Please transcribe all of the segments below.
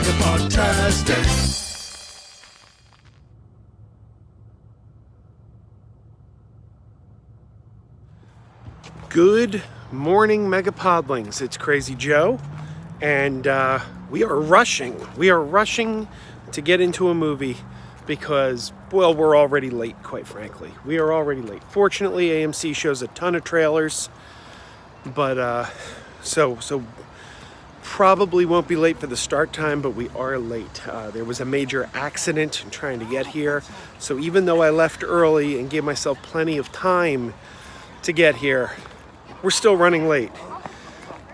MegaPodTastic. Good morning, Megapodlings. It's Crazy Joe, and we are rushing. We are rushing to get into a movie because, well, we're already late, quite frankly. We are already late. Fortunately, AMC shows a ton of trailers, but so probably won't be late for the start time, but we are late. There was a major accident in trying to get here, so even though I left early and gave myself plenty of time to get here, we're still running late.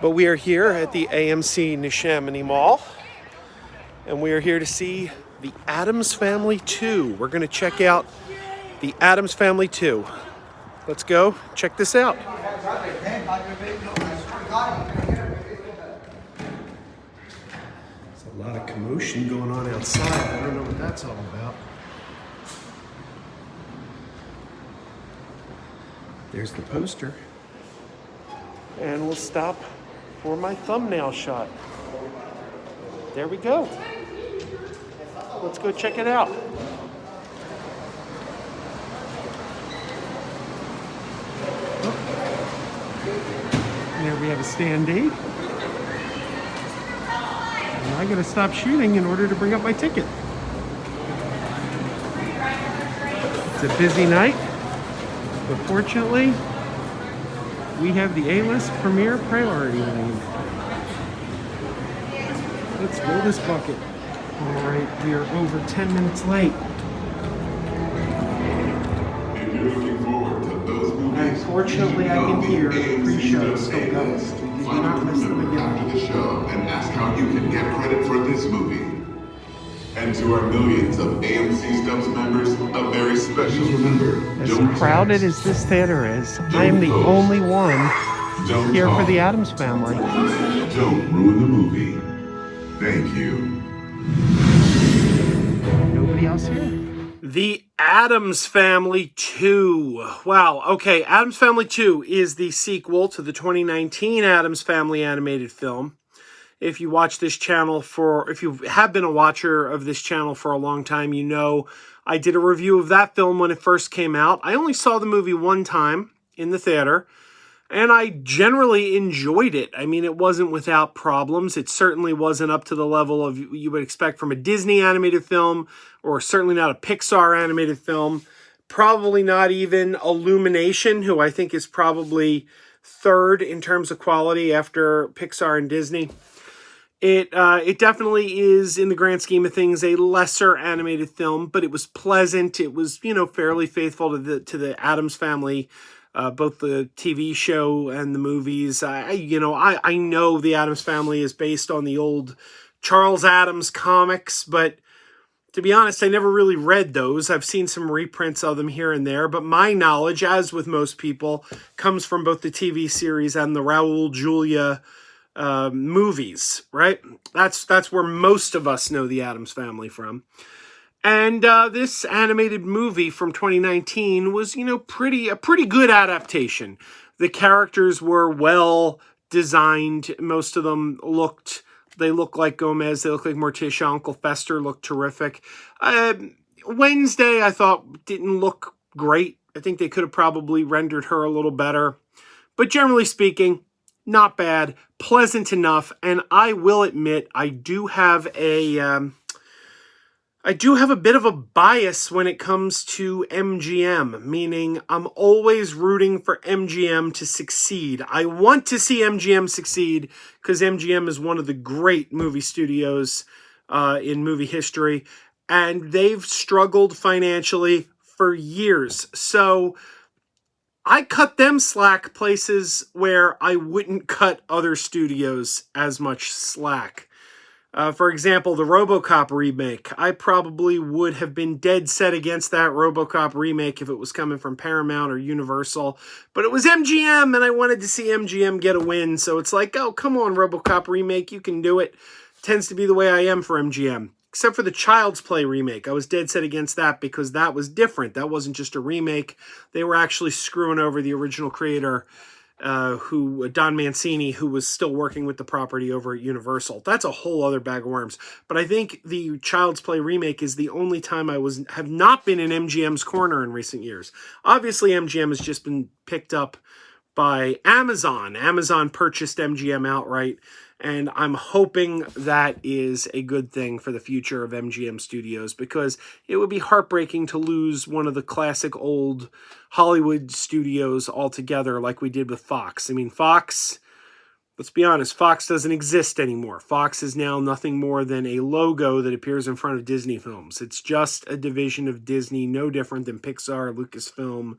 But we are here at the AMC Neshaminy Mall, and we are here to see the Addams Family 2. We're going to check out the Addams Family 2. Let's go check this out. There's a lot of commotion going on outside. I don't know what that's all about. There's the poster. And we'll stop for my thumbnail shot. There we go. Let's go check it out. There we have a standee. And I gotta stop shooting in order to bring up my ticket. It's a busy night, but fortunately, we have the A-list premiere priority lane. Let's roll this bucket. All right, we are over 10 minutes late. If you're looking forward to those movies, unfortunately, I can hear the pre-show still going. You do not miss them again. After the show and ask how you can get credit for this movie. And to our millions of AMC Stubs members, a very special remember. As crowded as this theater is, I am the only one here for the Addams Family. Don't ruin the movie. Thank you. Nobody else here? The Addams Family 2. Wow, okay, Addams Family 2 is the sequel to the 2019 Addams Family animated film. If you watch this channel if you have been a watcher of this channel for a long time, you know I did a review of that film when it first came out. I only saw the movie one time in the theater, and I generally enjoyed it. I mean, it wasn't without problems. It certainly wasn't up to the level of you would expect from a Disney animated film, or certainly not a Pixar animated film. Probably not even Illumination, who I think is probably third in terms of quality after Pixar and Disney. It definitely is, in the grand scheme of things, a lesser animated film, but it was pleasant. It was, fairly faithful to the Addams Family, both the TV show and the movies. I know the Addams Family is based on the old Charles Addams comics, but to be honest, I never really read those. I've seen some reprints of them here and there, but my knowledge, as with most people, comes from both the TV series and the Raul Julia movies, right? That's where most of us know the Addams Family from. And this animated movie from 2019 was, a pretty good adaptation. The characters were well designed. Most of them look like Gomez. They look like Morticia. Uncle Fester looked terrific. Wednesday, I thought, didn't look great. I think they could have probably rendered her a little better. But generally speaking, not bad, pleasant enough, and I will admit I do have a bit of a bias when it comes to MGM, meaning I'm always rooting for MGM to succeed. I want to see MGM succeed because MGM is one of the great movie studios in movie history, and they've struggled financially for years. So I cut them slack places where I wouldn't cut other studios as much slack. For example, the RoboCop remake. I probably would have been dead set against that RoboCop remake if it was coming from Paramount or Universal. But it was MGM, and I wanted to see MGM get a win. So it's like, oh, come on, RoboCop remake, you can do it. Tends to be the way I am for MGM. Except for the Child's Play remake. I was dead set against that because that was different. That wasn't just a remake. They were actually screwing over the original creator Don Mancini, who was still working with the property over at Universal. That's a whole other bag of worms. But I think the Child's Play remake is the only time I have not been in MGM's corner in recent years. Obviously, MGM has just been picked up by Amazon. Amazon purchased MGM outright, and I'm hoping that is a good thing for the future of MGM Studios, because it would be heartbreaking to lose one of the classic old Hollywood studios altogether like we did with Fox. I mean, Fox, let's be honest, Fox doesn't exist anymore. Fox is now nothing more than a logo that appears in front of Disney films. It's just a division of Disney, no different than Pixar, Lucasfilm.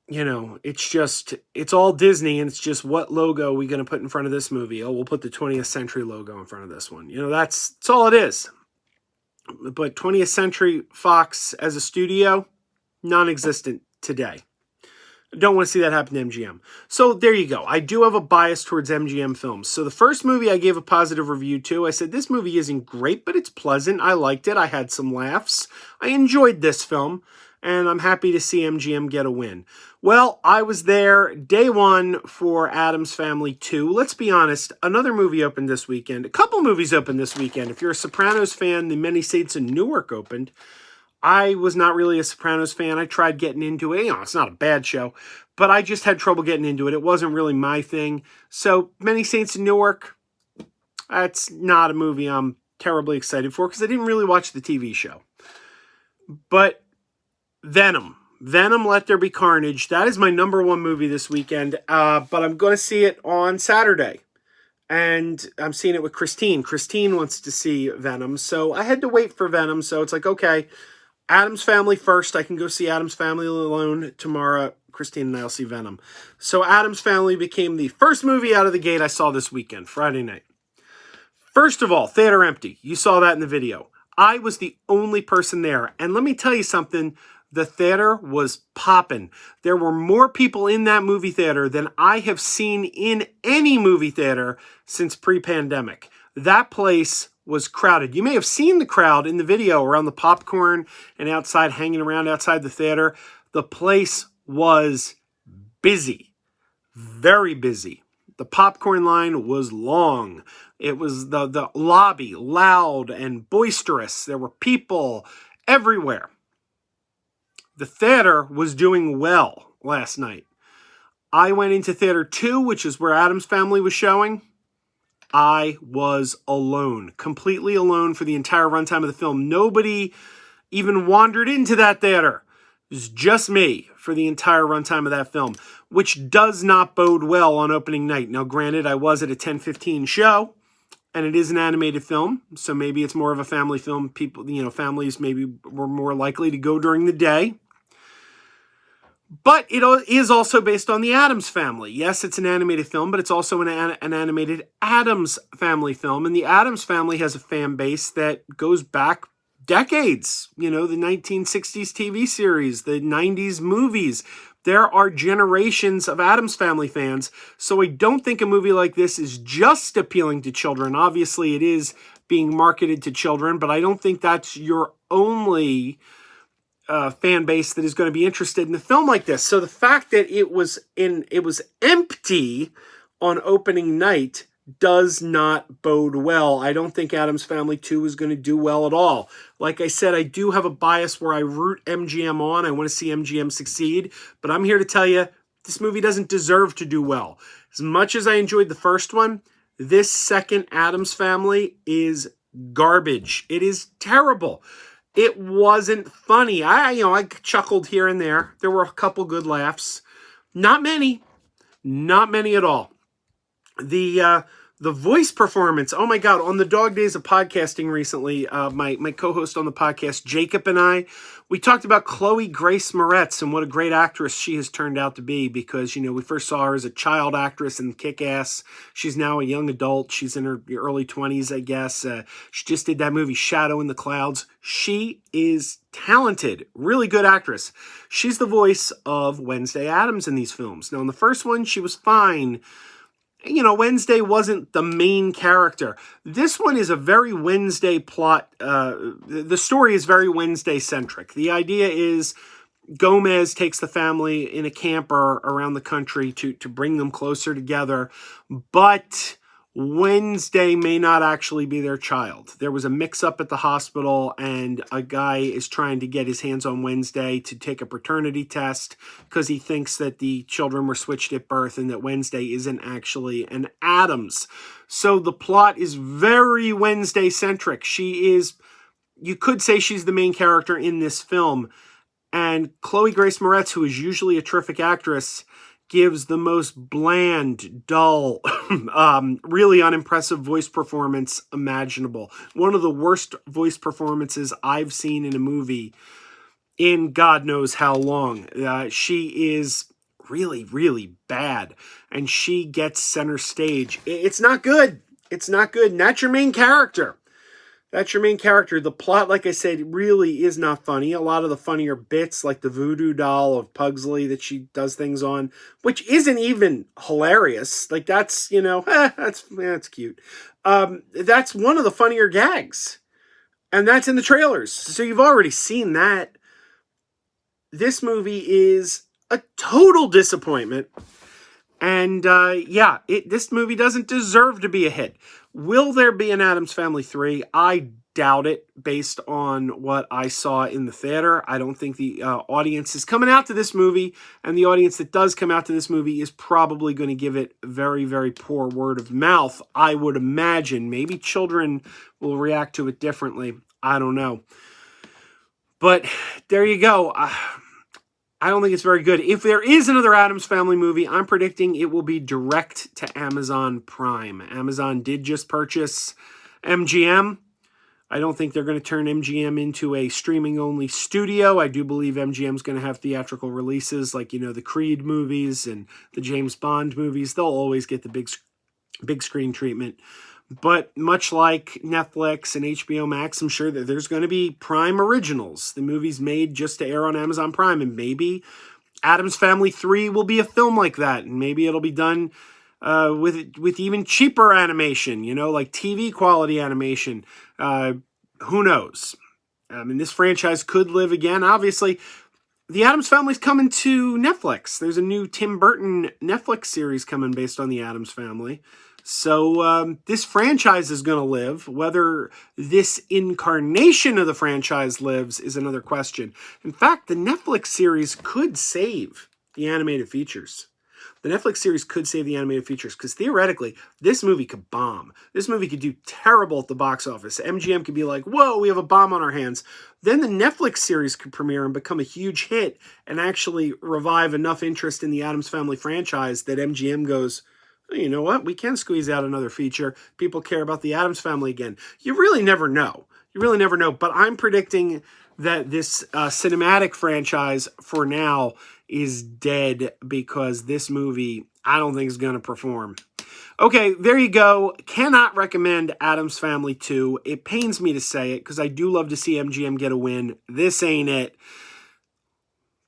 You know, it's all Disney, and it's just, what logo are we going to put in front of this movie? Oh, we'll put the 20th Century logo in front of this one. You know, that's all it is. But 20th Century Fox as a studio, non-existent today. Don't want to see that happen to MGM. So there you go. I do have a bias towards MGM films. So the first movie I gave a positive review to, I said, this movie isn't great, but it's pleasant. I liked it. I had some laughs. I enjoyed this film, and I'm happy to see MGM get a win. Well, I was there day one for Addams Family 2. Let's be honest, another movie opened this weekend. A couple movies opened this weekend. If you're a Sopranos fan, The Many Saints in Newark opened. I was not really a Sopranos fan. I tried getting into it. You know, it's not a bad show, but I just had trouble getting into it. It wasn't really my thing. So, Many Saints in Newark, that's not a movie I'm terribly excited for, because I didn't really watch the TV show. But Venom, Let There Be Carnage, that is my number one movie this weekend, but I'm going to see it on Saturday. And I'm seeing it with Christine. Christine wants to see Venom, so I had to wait for Venom. So it's like, okay, Addams Family first. I can go see Addams Family alone tomorrow. Christine and I will see Venom. So Addams Family became the first movie out of the gate I saw this weekend, Friday night. First of all, theater empty. You saw that in the video. I was the only person there. And let me tell you something. The theater was popping. There were more people in that movie theater than I have seen in any movie theater since pre-pandemic. That place was crowded. You may have seen the crowd in the video around the popcorn and outside, hanging around outside the theater. The place was busy, very busy. The popcorn line was long. It was the lobby, loud and boisterous. There were people everywhere. The theater was doing well last night. I went into Theater 2, which is where Addams Family was showing. I was alone, completely alone for the entire runtime of the film. Nobody even wandered into that theater. It was just me for the entire runtime of that film, which does not bode well on opening night. Now, granted, I was at a 10:15 show, and it is an animated film, so maybe it's more of a family film. People, families maybe were more likely to go during the day. But it is also based on the Addams Family. Yes, it's an animated film, but it's also an animated Addams Family film. And the Addams Family has a fan base that goes back decades. You know, the 1960s TV series, the 90s movies. There are generations of Addams Family fans. So I don't think a movie like this is just appealing to children. Obviously, it is being marketed to children, but I don't think that's your only fan base that is going to be interested in a film like this. So the fact that it was empty on opening night does not bode well. I don't think Addams Family 2 is going to do well at all. Like I said, I do have a bias where I root MGM on. I want to see MGM succeed, but I'm here to tell you this movie doesn't deserve to do well. As much as I enjoyed the first one, this second Addams Family is garbage. It is terrible. It wasn't funny. I chuckled here and there. There were a couple good laughs. Not many at all. The voice performance, oh my God, on the Dog Days of Podcasting recently, my co-host on the podcast, Jacob, and I, we talked about Chloe Grace Moretz and what a great actress she has turned out to be, because, we first saw her as a child actress in Kick-Ass. She's now a young adult. She's in her early 20s, I guess. She just did that movie, Shadow in the Clouds. She is talented, really good actress. She's the voice of Wednesday Addams in these films. Now, in the first one, she was fine. Wednesday wasn't the main character. This one is a very Wednesday plot. The story is very Wednesday-centric. The idea is Gomez takes the family in a camper around the country to bring them closer together, but Wednesday may not actually be their child. There was a mix-up at the hospital, and a guy is trying to get his hands on Wednesday to take a paternity test because he thinks that the children were switched at birth and that Wednesday isn't actually an Addams. So the plot is very Wednesday-centric. She is, you could say she's the main character in this film, and Chloe Grace Moretz, who is usually a terrific actress, gives the most bland, dull, really unimpressive voice performance imaginable. One of the worst voice performances I've seen in a movie in God knows how long. She is really, really bad, and she gets center stage. It's not good. It's not good, and that's your main character. That's your main character. The plot, like I said, really is not funny. A lot of the funnier bits, like the voodoo doll of Pugsley that she does things on, which isn't even hilarious. Like, that's, that's cute. That's one of the funnier gags. And that's in the trailers. So you've already seen that. This movie is a total disappointment. And, this movie doesn't deserve to be a hit. Will there be an Addams Family 3? I doubt it, based on what I saw in the theater. I don't think the audience is coming out to this movie, and the audience that does come out to this movie is probably going to give it very, very poor word of mouth, I would imagine. Maybe children will react to it differently. I don't know. But there you go. I don't think it's very good. If there is another Addams Family movie, I'm predicting it will be direct to Amazon Prime. Amazon did just purchase MGM. I don't think they're going to turn MGM into a streaming-only studio. I do believe MGM's going to have theatrical releases like, the Creed movies and the James Bond movies. They'll always get the big screen treatment. But much like Netflix and HBO Max, I'm sure that there's going to be Prime originals, the movies made just to air on Amazon Prime. And maybe Addams Family 3 will be a film like that. And maybe it'll be done with even cheaper animation, like TV quality animation. Who knows? I mean, this franchise could live again. Obviously, the Addams Family's coming to Netflix. There's a new Tim Burton Netflix series coming based on the Addams Family. So this franchise is going to live. Whether this incarnation of the franchise lives is another question. In fact, the Netflix series could save the animated features. The Netflix series could save the animated features because theoretically, this movie could bomb. This movie could do terrible at the box office. MGM could be like, whoa, we have a bomb on our hands. Then the Netflix series could premiere and become a huge hit and actually revive enough interest in the Addams Family franchise that MGM goes, you know what? We can squeeze out another feature. People care about the Addams Family again. You really never know. You really never know. But I'm predicting that this cinematic franchise for now is dead because this movie, I don't think is going to perform. Okay, there you go. Cannot recommend Addams Family 2. It pains me to say it because I do love to see MGM get a win. This ain't it.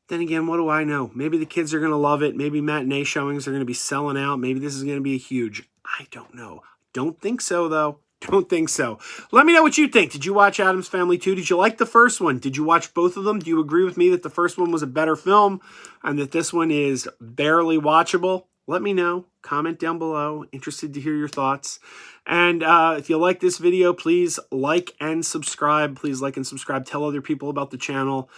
Then again, what do I know? Maybe the kids are going to love it. Maybe matinee showings are going to be selling out. Maybe this is going to be huge. I don't know. Don't think so, though. Don't think so. Let me know what you think. Did you watch Addams Family 2? Did you like the first one? Did you watch both of them? Do you agree with me that the first one was a better film and that this one is barely watchable? Let me know. Comment down below. Interested to hear your thoughts. And if you like this video, please like and subscribe. Please like and subscribe. Tell other people about the channel.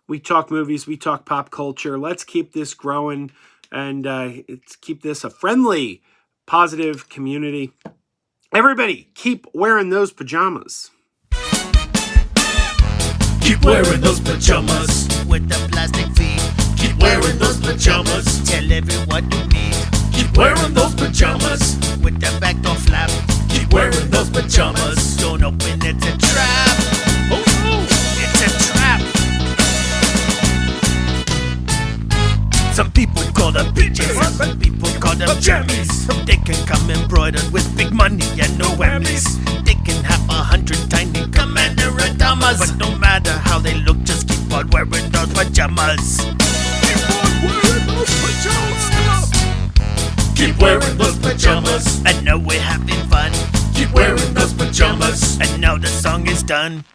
We talk movies, we talk pop culture. Let's keep this growing and let's keep this a friendly, positive community. Everybody, keep wearing those pajamas. Keep wearing those pajamas with the plastic feet. Keep wearing those pajamas. Tell everyone you meet. Keep wearing those pajamas with the back door flap. Keep wearing those pajamas. Don't open, it's a trap. Oh no, it's a trap. Some people call them PJs, some people call them jammies. They can come embroidered with big money and no whammies. They can have 100 tiny commander Adamas, but no matter how they look, just keep on wearing those pajamas. Keep on wearing those pajamas. Keep wearing those pajamas. I know we're having fun. Keep wearing those pajamas. And now the song is done.